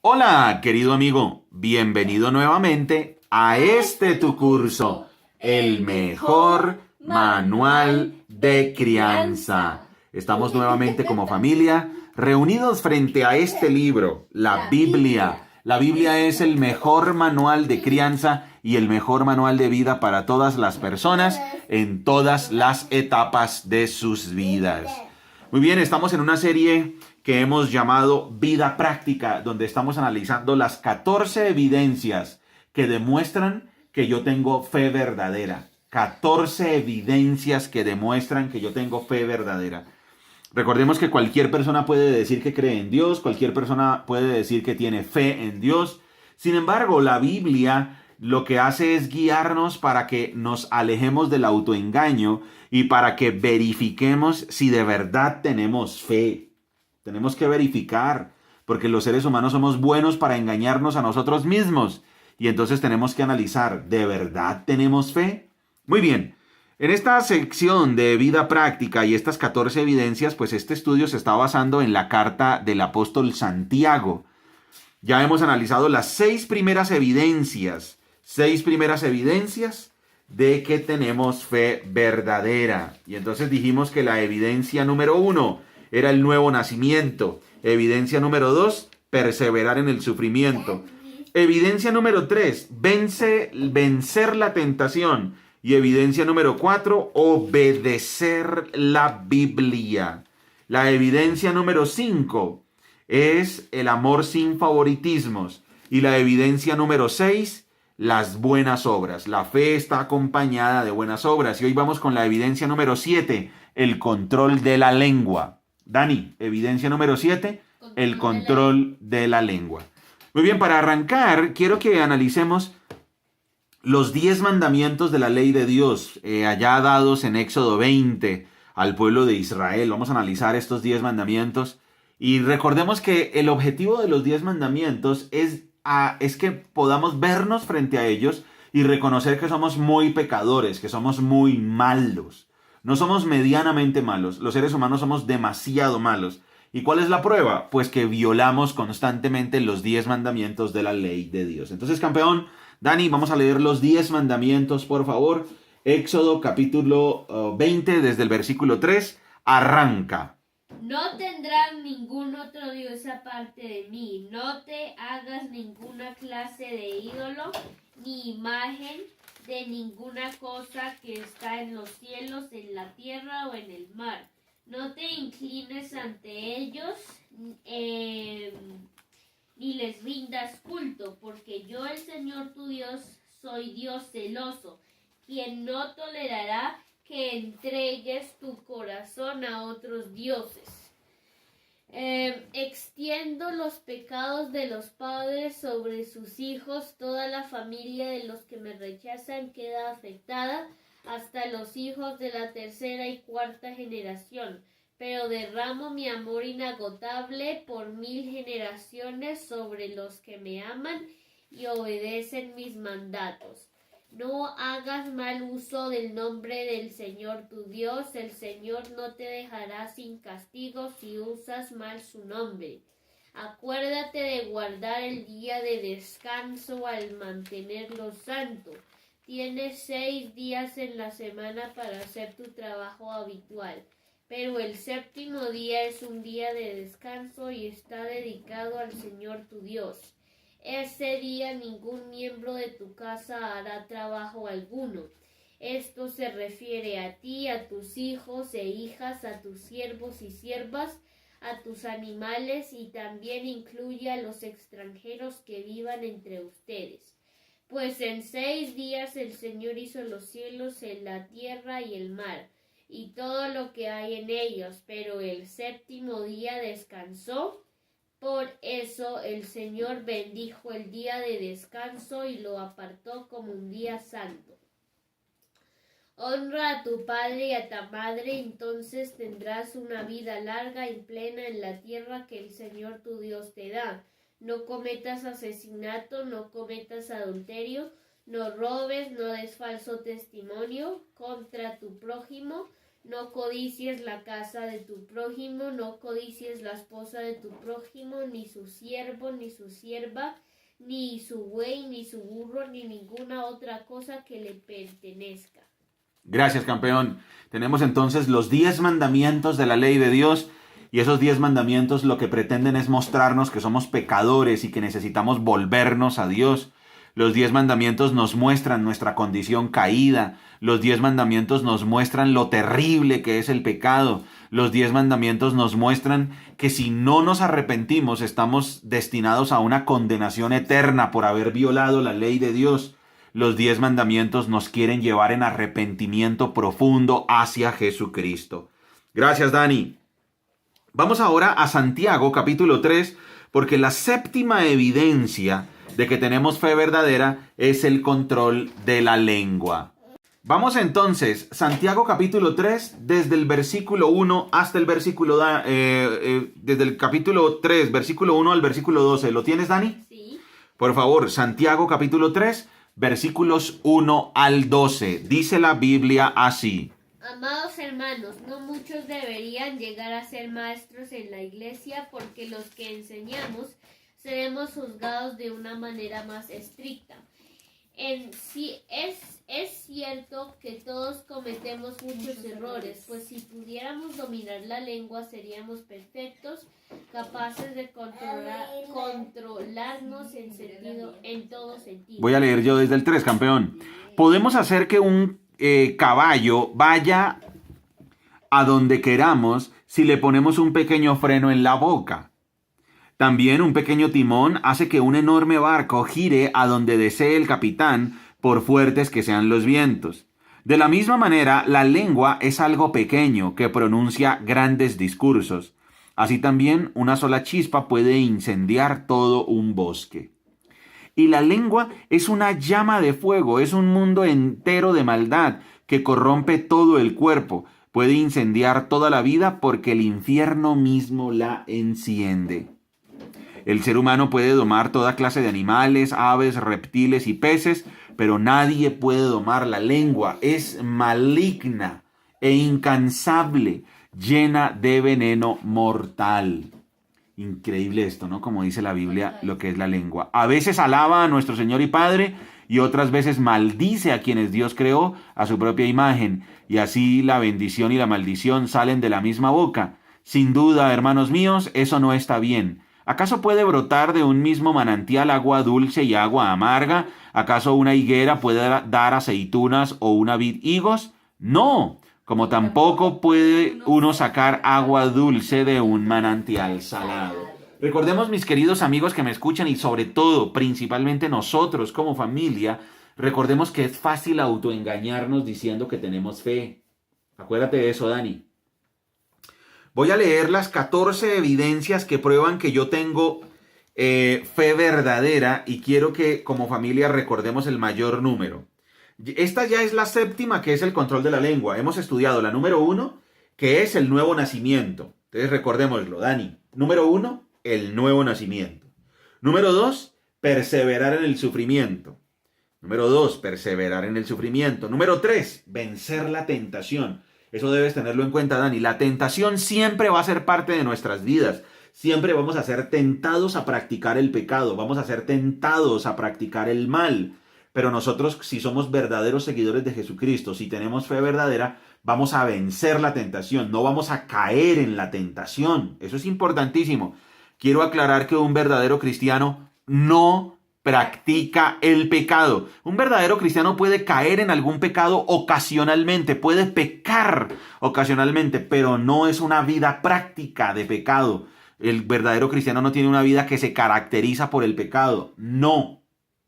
Hola, querido amigo, bienvenido nuevamente a tu curso, el mejor manual de crianza. Estamos nuevamente como familia reunidos frente a este libro, la Biblia. La Biblia es el mejor manual de crianza y el mejor manual de vida para todas las personas en todas las etapas de sus vidas. Muy bien, estamos en una serie que hemos llamado Vida Práctica, donde estamos analizando las 14 evidencias que demuestran que yo tengo fe verdadera. 14 evidencias que demuestran que yo tengo fe verdadera. Recordemos que cualquier persona puede decir que cree en Dios, cualquier persona puede decir que tiene fe en Dios. Sin embargo, la Biblia lo que hace es guiarnos para que nos alejemos del autoengaño y para que verifiquemos si de verdad tenemos fe. Tenemos que verificar, porque los seres humanos somos buenos para engañarnos a nosotros mismos. Y entonces tenemos que analizar, ¿de verdad tenemos fe? Muy bien. En esta sección de vida práctica y estas 14 evidencias, pues este estudio se está basando en la carta del apóstol Santiago. Ya hemos analizado las 6 primeras evidencias de que tenemos fe verdadera. Y entonces dijimos que la evidencia número 1 era el nuevo nacimiento. Evidencia número 2, perseverar en el sufrimiento. Evidencia número 3, vencer la tentación. Y evidencia número 4, obedecer la Biblia. La evidencia número 5 es el amor sin favoritismos. Y la evidencia número 6, las buenas obras. La fe está acompañada de buenas obras. Y hoy vamos con la evidencia número 7, el control de la lengua. Dani, evidencia número 7, el control de la lengua. Muy bien, para arrancar, quiero que analicemos los 10 mandamientos de la ley de Dios, allá dados en Éxodo 20 al pueblo de Israel. Vamos a analizar estos 10 mandamientos. Y recordemos que el objetivo de los 10 mandamientos es que podamos vernos frente a ellos y reconocer que somos muy pecadores, que somos muy malos. No somos medianamente malos, los seres humanos somos demasiado malos. ¿Y cuál es la prueba? Pues que violamos constantemente los 10 mandamientos de la ley de Dios. Entonces, campeón, Dani, vamos a leer los 10 mandamientos, por favor. Éxodo capítulo 20, desde el versículo 3, arranca. No tendrás ningún otro Dios aparte de mí. No te hagas ninguna clase de ídolo, ni imagen de ninguna cosa que está en los cielos, en la tierra o en el mar. No te inclines ante ellos, ni les rindas culto, porque yo, el Señor tu Dios, soy Dios celoso, quien no tolerará que entregues tu corazón a otros dioses. Extiendo los pecados de los padres sobre sus hijos. Toda la familia de los que me rechazan queda afectada, hasta los hijos de la tercera y cuarta generación. Pero derramo mi amor inagotable por 1000 generaciones sobre los que me aman y obedecen mis mandatos. No hagas mal uso del nombre del Señor tu Dios. El Señor no te dejará sin castigo si usas mal su nombre. Acuérdate de guardar el día de descanso al mantenerlo santo. Tienes 6 días en la semana para hacer tu trabajo habitual, pero el séptimo día es un día de descanso y está dedicado al Señor tu Dios. Ese día ningún miembro de tu casa hará trabajo alguno. Esto se refiere a ti, a tus hijos e hijas, a tus siervos y siervas, a tus animales, y también incluye a los extranjeros que vivan entre ustedes. Pues en 6 días el Señor hizo los cielos, la tierra y el mar, y todo lo que hay en ellos, pero el séptimo día descansó. Por eso el Señor bendijo el día de descanso y lo apartó como un día santo. Honra a tu padre y a tu madre, entonces tendrás una vida larga y plena en la tierra que el Señor tu Dios te da. No cometas asesinato, no cometas adulterio, no robes, no des falso testimonio contra tu prójimo, no codicies la casa de tu prójimo, no codicies la esposa de tu prójimo, ni su siervo, ni su sierva, ni su buey, ni su burro, ni ninguna otra cosa que le pertenezca. Gracias, campeón. Tenemos entonces los 10 mandamientos de la ley de Dios, y esos 10 mandamientos lo que pretenden es mostrarnos que somos pecadores y que necesitamos volvernos a Dios. Los 10 mandamientos nos muestran nuestra condición caída. Los 10 mandamientos nos muestran lo terrible que es el pecado. Los 10 mandamientos nos muestran que si no nos arrepentimos estamos destinados a una condenación eterna por haber violado la ley de Dios. Los 10 mandamientos nos quieren llevar en arrepentimiento profundo hacia Jesucristo. Gracias, Dani. Vamos ahora a Santiago capítulo 3, porque la séptima evidencia de que tenemos fe verdadera es el control de la lengua. Vamos entonces, Santiago capítulo 3, desde el versículo 1 hasta el versículo, desde el capítulo 3, versículo 1 al versículo 12. ¿Lo tienes, Dani? Sí. Por favor, Santiago capítulo 3, versículos 1 al 12. Dice la Biblia así. Amados hermanos, no muchos deberían llegar a ser maestros en la iglesia, porque los que enseñamos seremos juzgados de una manera más estricta. Sí, es cierto que todos cometemos muchos errores, pues si pudiéramos dominar la lengua seríamos perfectos, capaces de controlarnos en todo sentido. Voy a leer yo desde el 3, campeón. Podemos hacer que un caballo vaya a donde queramos si le ponemos un pequeño freno en la boca. También un pequeño timón hace que un enorme barco gire a donde desee el capitán, por fuertes que sean los vientos. De la misma manera, la lengua es algo pequeño que pronuncia grandes discursos. Así también, una sola chispa puede incendiar todo un bosque. Y la lengua es una llama de fuego, es un mundo entero de maldad que corrompe todo el cuerpo. Puede incendiar toda la vida porque el infierno mismo la enciende. El ser humano puede domar toda clase de animales, aves, reptiles y peces, pero nadie puede domar la lengua. Es maligna e incansable, llena de veneno mortal. Increíble esto, ¿no? Como dice la Biblia, lo que es la lengua. A veces alaba a nuestro Señor y Padre y otras veces maldice a quienes Dios creó a su propia imagen. Y así la bendición y la maldición salen de la misma boca. Sin duda, hermanos míos, eso no está bien. ¿Acaso puede brotar de un mismo manantial agua dulce y agua amarga? ¿Acaso una higuera puede dar aceitunas o una vid higos? No, como tampoco puede uno sacar agua dulce de un manantial salado. Recordemos, mis queridos amigos que me escuchan, y sobre todo, principalmente nosotros como familia, recordemos que es fácil autoengañarnos diciendo que tenemos fe. Acuérdate de eso, Dani. Voy a leer las 14 evidencias que prueban que yo tengo fe verdadera, y quiero que como familia recordemos el mayor número. Esta ya es la séptima, que es el control de la lengua. Hemos estudiado la número 1, que es el nuevo nacimiento. Entonces recordémoslo, Dani. Número 1, el nuevo nacimiento. Número 2, perseverar en el sufrimiento. Número 2, perseverar en el sufrimiento. Número 3, vencer la tentación. Eso debes tenerlo en cuenta, Dani. La tentación siempre va a ser parte de nuestras vidas. Siempre vamos a ser tentados a practicar el pecado. Vamos a ser tentados a practicar el mal. Pero nosotros, si somos verdaderos seguidores de Jesucristo, si tenemos fe verdadera, vamos a vencer la tentación. No vamos a caer en la tentación. Eso es importantísimo. Quiero aclarar que un verdadero cristiano no practica el pecado. Un verdadero cristiano puede caer en algún pecado ocasionalmente, puede pecar ocasionalmente, pero no es una vida práctica de pecado. El verdadero cristiano no tiene una vida que se caracteriza por el pecado. No,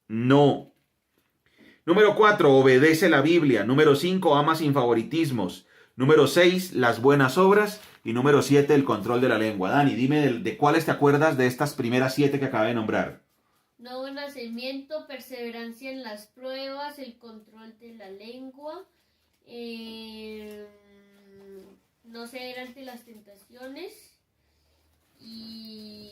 no. Número 4, obedece la Biblia. Número 5, ama sin favoritismos. Número 6, las buenas obras. Y número 7, el control de la lengua. Dani, dime de cuáles te acuerdas de estas primeras 7 que acabé de nombrar. Nuevo nacimiento, perseverancia en las pruebas, el control de la lengua, no ceder ante las tentaciones y...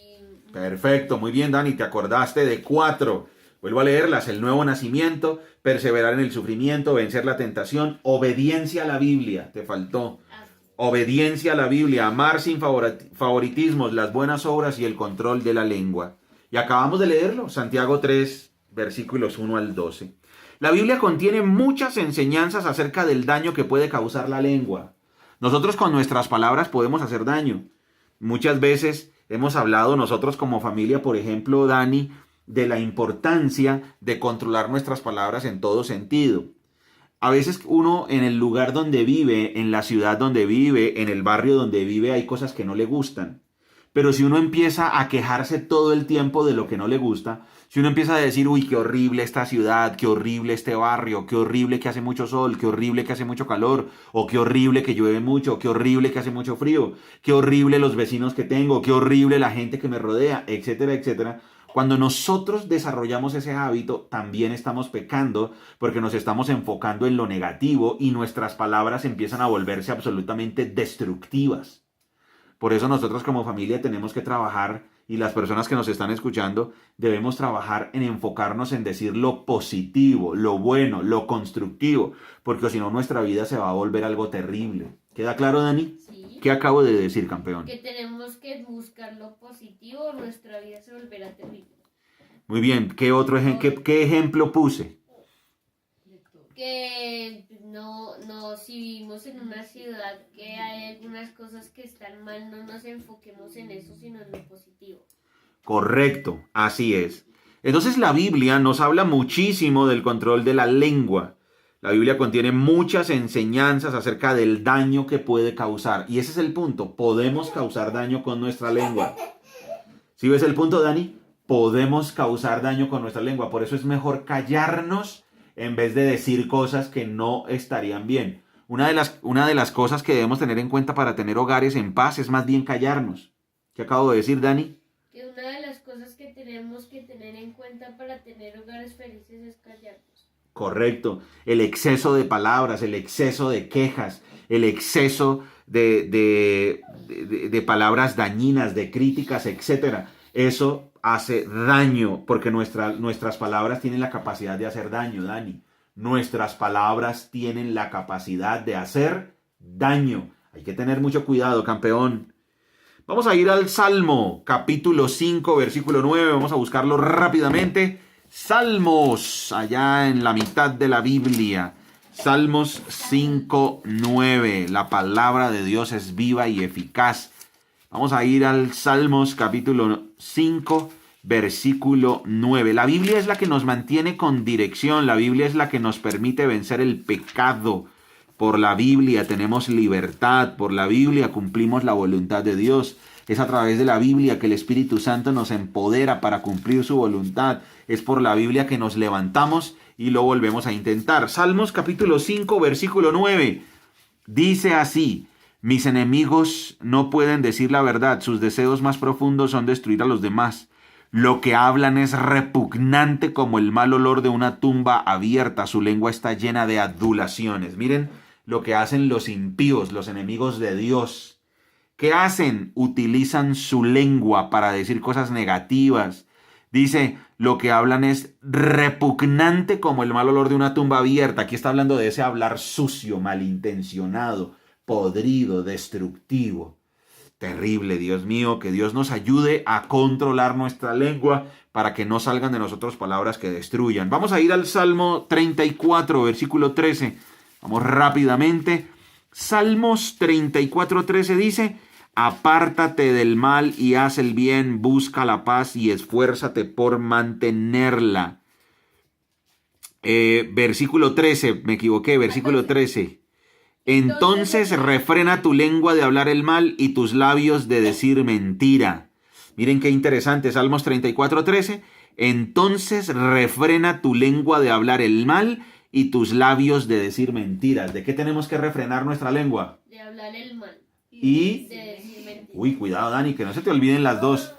Perfecto, muy bien, Dani, te acordaste de 4. Vuelvo a leerlas: el nuevo nacimiento, perseverar en el sufrimiento, vencer la tentación, obediencia a la Biblia, te faltó. Obediencia a la Biblia, amar sin favoritismos, las buenas obras y el control de la lengua. Y acabamos de leerlo, Santiago 3, versículos 1 al 12. La Biblia contiene muchas enseñanzas acerca del daño que puede causar la lengua. Nosotros con nuestras palabras podemos hacer daño. Muchas veces hemos hablado nosotros como familia, por ejemplo, Dani, de la importancia de controlar nuestras palabras en todo sentido. A veces uno en el lugar donde vive, en la ciudad donde vive, en el barrio donde vive, hay cosas que no le gustan. Pero si uno empieza a quejarse todo el tiempo de lo que no le gusta, si uno empieza a decir, uy, qué horrible esta ciudad, qué horrible este barrio, qué horrible que hace mucho sol, qué horrible que hace mucho calor, o qué horrible que llueve mucho, qué horrible que hace mucho frío, qué horrible los vecinos que tengo, qué horrible la gente que me rodea, etcétera, etcétera. Cuando nosotros desarrollamos ese hábito, también estamos pecando porque nos estamos enfocando en lo negativo y nuestras palabras empiezan a volverse absolutamente destructivas. Por eso nosotros como familia tenemos que trabajar, y las personas que nos están escuchando debemos trabajar en enfocarnos en decir lo positivo, lo bueno, lo constructivo, porque si no nuestra vida se va a volver algo terrible. ¿Queda claro, Dani? Sí. ¿Qué acabo de decir, campeón? Que tenemos que buscar lo positivo, nuestra vida se volverá terrible. Muy bien, ¿qué otro qué ejemplo puse? Que si vivimos en una ciudad que hay algunas cosas que están mal, no nos enfoquemos en eso, sino en lo positivo. Correcto, así es. Entonces la Biblia nos habla muchísimo del control de la lengua. La Biblia contiene muchas enseñanzas acerca del daño que puede causar. Y ese es el punto, podemos causar daño con nuestra lengua. ¿Sí ves el punto, Dani? Podemos causar daño con nuestra lengua, por eso es mejor callarnos en vez de decir cosas que no estarían bien. Una de las cosas que debemos tener en cuenta para tener hogares en paz es más bien callarnos. ¿Qué acabo de decir, Dani? Que una de las cosas que tenemos que tener en cuenta para tener hogares felices es callarnos. Correcto. El exceso de palabras, el exceso de quejas, el exceso de palabras dañinas, de críticas, etcétera. Eso hace daño, porque nuestras palabras tienen la capacidad de hacer daño, Dani. Nuestras palabras tienen la capacidad de hacer daño. Hay que tener mucho cuidado, campeón. Vamos a ir al Salmo, capítulo 5, versículo 9. Vamos a buscarlo rápidamente. Salmos, allá en la mitad de la Biblia. Salmos 5, 9. La palabra de Dios es viva y eficaz. Vamos a ir al Salmos capítulo 5, versículo 9. La Biblia es la que nos mantiene con dirección. La Biblia es la que nos permite vencer el pecado. Por la Biblia tenemos libertad. Por la Biblia cumplimos la voluntad de Dios. Es a través de la Biblia que el Espíritu Santo nos empodera para cumplir su voluntad. Es por la Biblia que nos levantamos y lo volvemos a intentar. Salmos capítulo 5, versículo 9. Dice así: mis enemigos no pueden decir la verdad, sus deseos más profundos son destruir a los demás. Lo que hablan es repugnante como el mal olor de una tumba abierta, su lengua está llena de adulaciones. Miren lo que hacen los impíos, los enemigos de Dios. ¿Qué hacen? Utilizan su lengua para decir cosas negativas. Dice, lo que hablan es repugnante como el mal olor de una tumba abierta. Aquí está hablando de ese hablar sucio, malintencionado, podrido, destructivo. Terrible, Dios mío, que Dios nos ayude a controlar nuestra lengua para que no salgan de nosotros palabras que destruyan. Vamos a ir al Salmo 34, versículo 13. Vamos rápidamente. Salmos 34, 13 dice: apártate del mal y haz el bien, busca la paz y esfuérzate por mantenerla. Versículo 13, me equivoqué, versículo 13. Entonces refrena tu lengua de hablar el mal y tus labios de decir mentira. Miren qué interesante, Salmos 34, 13. Entonces refrena tu lengua de hablar el mal y tus labios de decir mentiras. ¿De qué tenemos que refrenar nuestra lengua? De hablar el mal. Y de decir mentiras. Uy, cuidado, Dani, que no se te olviden las dos.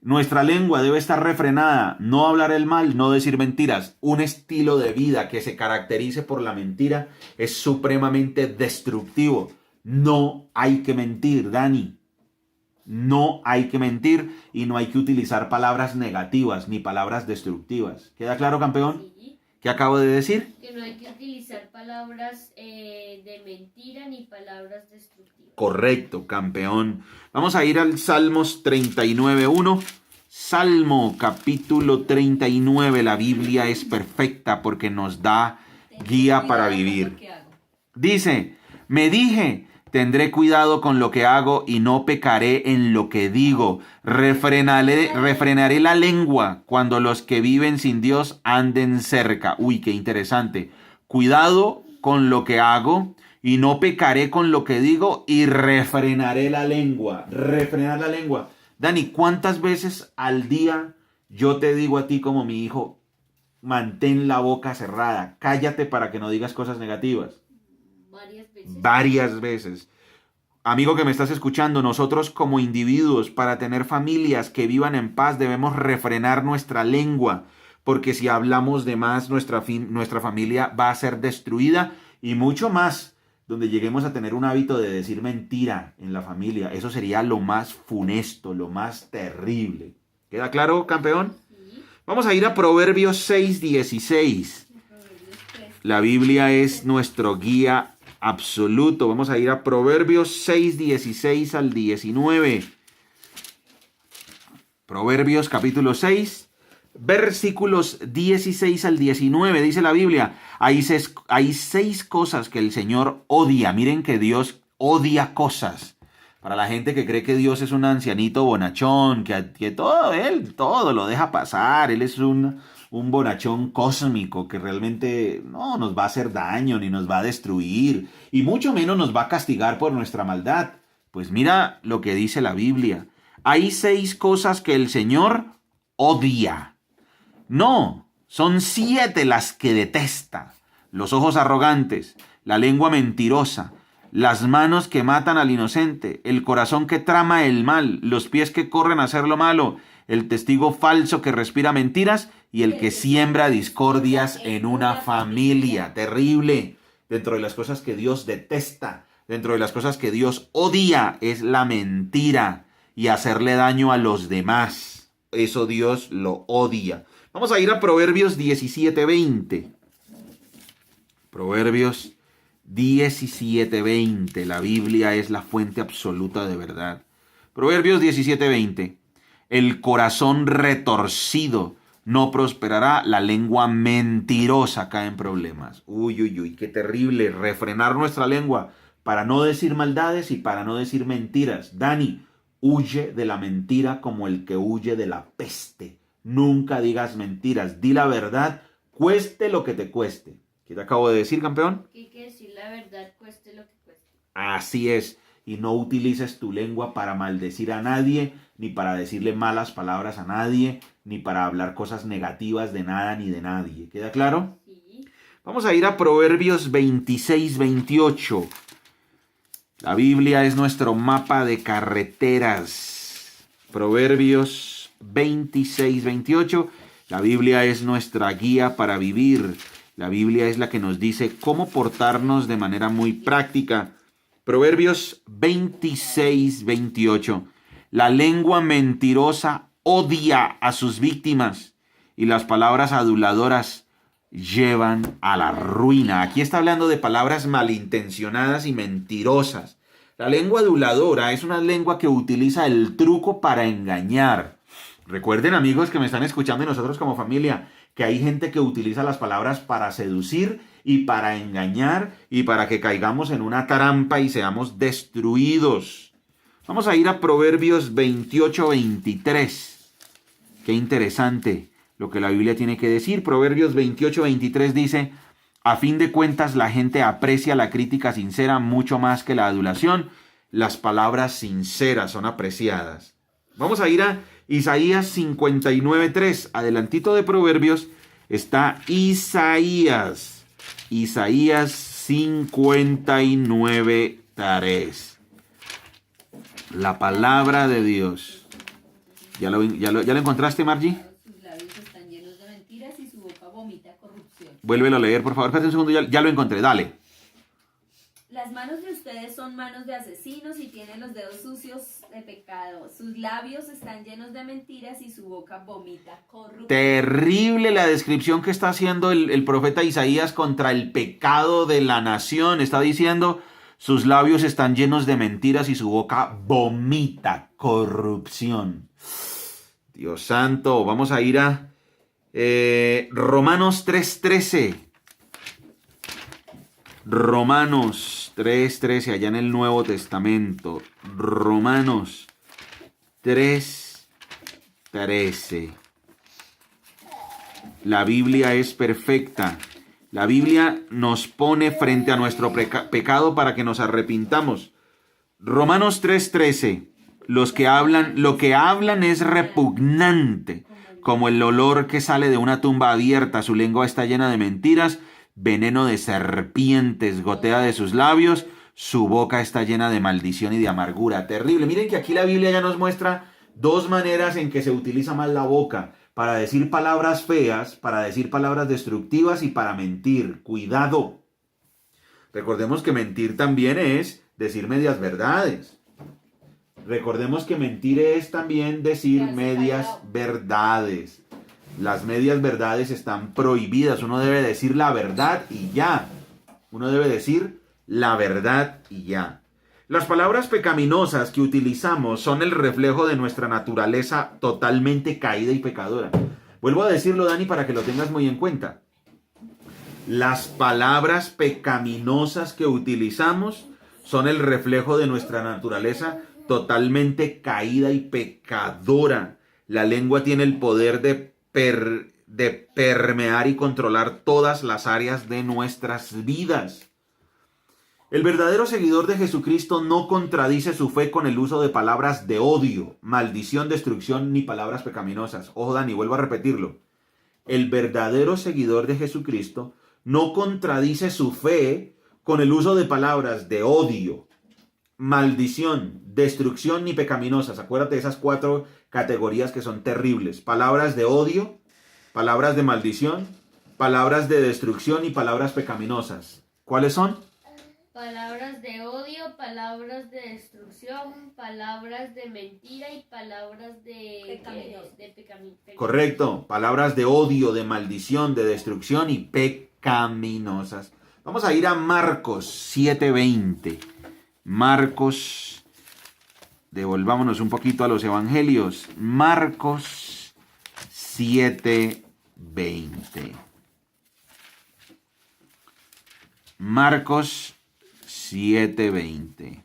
Nuestra lengua debe estar refrenada, no hablar el mal, no decir mentiras. Un estilo de vida que se caracterice por la mentira es supremamente destructivo. No hay que mentir, Dani. No hay que mentir y no hay que utilizar palabras negativas ni palabras destructivas. ¿Queda claro, campeón? Sí. ¿Qué acabo de decir? Que no hay que utilizar palabras de mentira ni palabras destructivas. Correcto, campeón. Vamos a ir al Salmos 39:1. Salmo capítulo 39. La Biblia es perfecta porque nos da guía para vivir. Dice, me dije, tendré cuidado con lo que hago y no pecaré en lo que digo. Refrenaré la lengua cuando los que viven sin Dios anden cerca. Uy, qué interesante. Cuidado con lo que hago y no pecaré con lo que digo y refrenaré la lengua. Refrenar la lengua. Dani, ¿cuántas veces al día yo te digo a ti como mi hijo, mantén la boca cerrada, cállate para que no digas cosas negativas? Varias veces. Varias veces. Amigo que me estás escuchando, nosotros como individuos, para tener familias que vivan en paz, debemos refrenar nuestra lengua, porque si hablamos de más, nuestra familia va a ser destruida y mucho más, donde lleguemos a tener un hábito de decir mentira en la familia. Eso sería lo más funesto, lo más terrible. ¿Queda claro, campeón? Sí. Vamos a ir a Proverbios 6:16. La Biblia es nuestro guía absoluto. Vamos a ir a Proverbios 6:16 al 19. Proverbios capítulo 6, versículos 16 al 19. Dice la Biblia, hay seis cosas que el Señor odia. Miren que Dios odia cosas. Para la gente que cree que Dios es un ancianito bonachón, que todo lo deja pasar. Él es un bonachón cósmico que realmente no nos va a hacer daño ni nos va a destruir y mucho menos nos va a castigar por nuestra maldad. Pues mira lo que dice la Biblia. Hay 6 cosas que el Señor odia. No, son 7 las que detesta. Los ojos arrogantes, la lengua mentirosa, las manos que matan al inocente, el corazón que trama el mal, los pies que corren a hacer lo malo, el testigo falso que respira mentiras y el que siembra discordias en una familia. Terrible. Dentro de las cosas que Dios detesta, dentro de las cosas que Dios odia, es la mentira y hacerle daño a los demás. Eso Dios lo odia. Vamos a ir a Proverbios 17:20. Proverbios 17:20. La Biblia es la fuente absoluta de verdad. Proverbios 17:20. El corazón retorcido no prosperará, la lengua mentirosa cae en problemas. Uy, uy, uy, qué terrible. Refrenar nuestra lengua para no decir maldades y para no decir mentiras. Dani, huye de la mentira como el que huye de la peste. Nunca digas mentiras. Di la verdad, cueste lo que te cueste. ¿Qué te acabo de decir, campeón? Hay que decir la verdad, cueste lo que cueste. Así es. Y no utilices tu lengua para maldecir a nadie, ni para decirle malas palabras a nadie, ni para hablar cosas negativas de nada ni de nadie. ¿Queda claro? Sí. Vamos a ir a Proverbios 26:28. La Biblia es nuestro mapa de carreteras. Proverbios 26:28. La Biblia es nuestra guía para vivir. La Biblia es la que nos dice cómo portarnos de manera muy práctica. Proverbios 26:28. La lengua mentirosa odia a sus víctimas y las palabras aduladoras llevan a la ruina. Aquí está hablando de palabras malintencionadas y mentirosas. La lengua aduladora es una lengua que utiliza el truco para engañar. Recuerden, amigos que me están escuchando y nosotros como familia, que hay gente que utiliza las palabras para seducir y para engañar y para que caigamos en una trampa y seamos destruidos. Vamos a ir a Proverbios 28:23. Qué interesante lo que la Biblia tiene que decir. Proverbios 28:23 dice, a fin de cuentas la gente aprecia la crítica sincera mucho más que la adulación. Las palabras sinceras son apreciadas. Vamos a ir a Isaías 59:3. Adelantito de Proverbios está Isaías. Isaías 59:3. La palabra de Dios. ¿Ya lo encontraste, Margie? Sus labios están llenos de mentiras y su boca vomita corrupción. Vuélvelo a leer, por favor. Espérate un segundo, ya lo encontré. Dale. Las manos de ustedes son manos de asesinos y tienen los dedos sucios de pecado. Sus labios están llenos de mentiras y su boca vomita corrupción. Terrible la descripción que está haciendo el profeta Isaías contra el pecado de la nación. Está diciendo, sus labios están llenos de mentiras y su boca vomita corrupción. Dios santo, vamos a ir a Romanos 3:13. Romanos 3:13, allá en el Nuevo Testamento. Romanos 3:13. La Biblia es perfecta. La Biblia nos pone frente a nuestro pecado para que nos arrepintamos. Romanos 3:13. Lo que hablan es repugnante, como el olor que sale de una tumba abierta. Su lengua está llena de mentiras. Veneno de serpientes gotea de sus labios, su boca está llena de maldición y de amargura. Terrible. Miren que aquí la Biblia ya nos muestra dos maneras en que se utiliza mal la boca, para decir palabras feas, para decir palabras destructivas y para mentir. Cuidado. Recordemos que mentir también es decir medias verdades. Recordemos que mentir es también decir medias verdades. Las medias verdades están prohibidas. Uno debe decir la verdad y ya. Uno debe decir la verdad y ya. Las palabras pecaminosas que utilizamos son el reflejo de nuestra naturaleza totalmente caída y pecadora. Vuelvo a decirlo, Dani, para que lo tengas muy en cuenta. Las palabras pecaminosas que utilizamos son el reflejo de nuestra naturaleza totalmente caída y pecadora. La lengua tiene el poder de permear y controlar todas las áreas de nuestras vidas. El verdadero seguidor de Jesucristo no contradice su fe con el uso de palabras de odio, maldición, destrucción ni palabras pecaminosas. Ojo, Dani, vuelvo a repetirlo. El verdadero seguidor de Jesucristo no contradice su fe con el uso de palabras de odio, maldición, destrucción ni pecaminosas. Acuérdate de esas 4 categorías que son terribles. Palabras de odio, palabras de maldición, palabras de destrucción y palabras pecaminosas. ¿Cuáles son? Palabras de odio, palabras de destrucción, palabras de mentira y palabras de pecaminosas. Correcto. Palabras de odio, de maldición, de destrucción y pecaminosas. Vamos a ir a Marcos 7:20. Marcos, devolvámonos un poquito a los evangelios. Marcos 7:20. Marcos 7:20.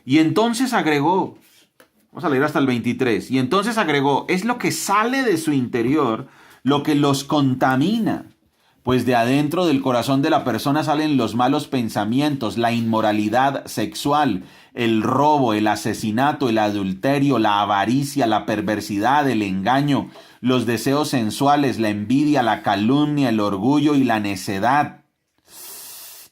Y entonces agregó, vamos a leer hasta el 23, y entonces agregó, es lo que sale de su interior lo que los contamina. Pues de adentro del corazón de la persona salen los malos pensamientos, la inmoralidad sexual, el robo, el asesinato, el adulterio, la avaricia, la perversidad, el engaño, los deseos sensuales, la envidia, la calumnia, el orgullo y la necedad.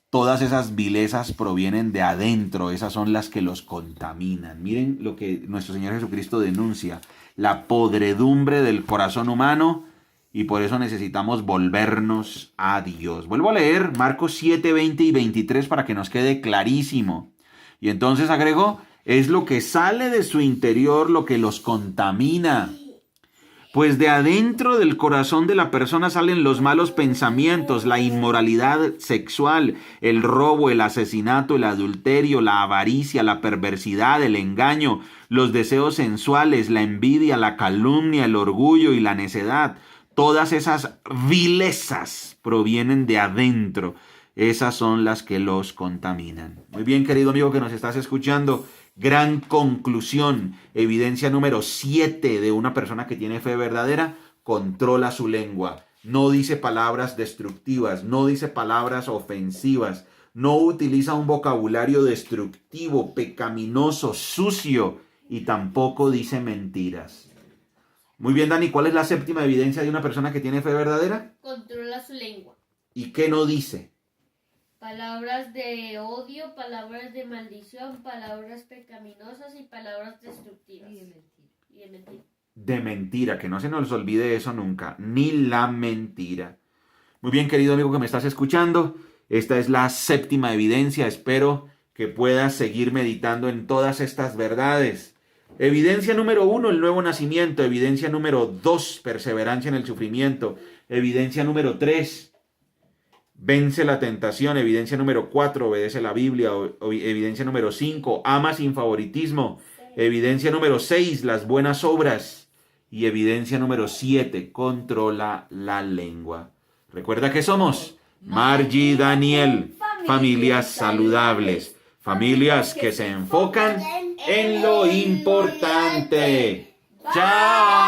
Todas esas vilezas provienen de adentro, esas son las que los contaminan. Miren lo que nuestro Señor Jesucristo denuncia, la podredumbre del corazón humano, y por eso necesitamos volvernos a Dios. Vuelvo a leer Marcos 7, 20 y 23 para que nos quede clarísimo. Y entonces agregó, es lo que sale de su interior lo que los contamina. Pues de adentro del corazón de la persona salen los malos pensamientos, la inmoralidad sexual, el robo, el asesinato, el adulterio, la avaricia, la perversidad, el engaño, los deseos sensuales, la envidia, la calumnia, el orgullo y la necedad. Todas esas vilezas provienen de adentro. Esas son las que los contaminan. Muy bien, querido amigo que nos estás escuchando. Gran conclusión. Evidencia número 7 de una persona que tiene fe verdadera. Controla su lengua. No dice palabras destructivas. No dice palabras ofensivas. No utiliza un vocabulario destructivo, pecaminoso, sucio. Y tampoco dice mentiras. Muy bien, Dani, ¿cuál es la 7ª evidencia de una persona que tiene fe verdadera? Controla su lengua. ¿Y qué no dice? Palabras de odio, palabras de maldición, palabras pecaminosas y palabras destructivas. Y de mentira. De mentira, que no se nos olvide eso nunca. Ni la mentira. Muy bien, querido amigo que me estás escuchando. Esta es la séptima evidencia. Espero que puedas seguir meditando en todas estas verdades. Evidencia número 1, el nuevo nacimiento. Evidencia número 2, perseverancia en el sufrimiento. Evidencia número 3, vence la tentación. Evidencia número 4, obedece la Biblia. Evidencia número 5, ama sin favoritismo. Evidencia número 6, las buenas obras. Y evidencia número 7, controla la lengua. Recuerda que somos Margie y Daniel, familias saludables, familias que se enfocan en lo importante. ¡Chao!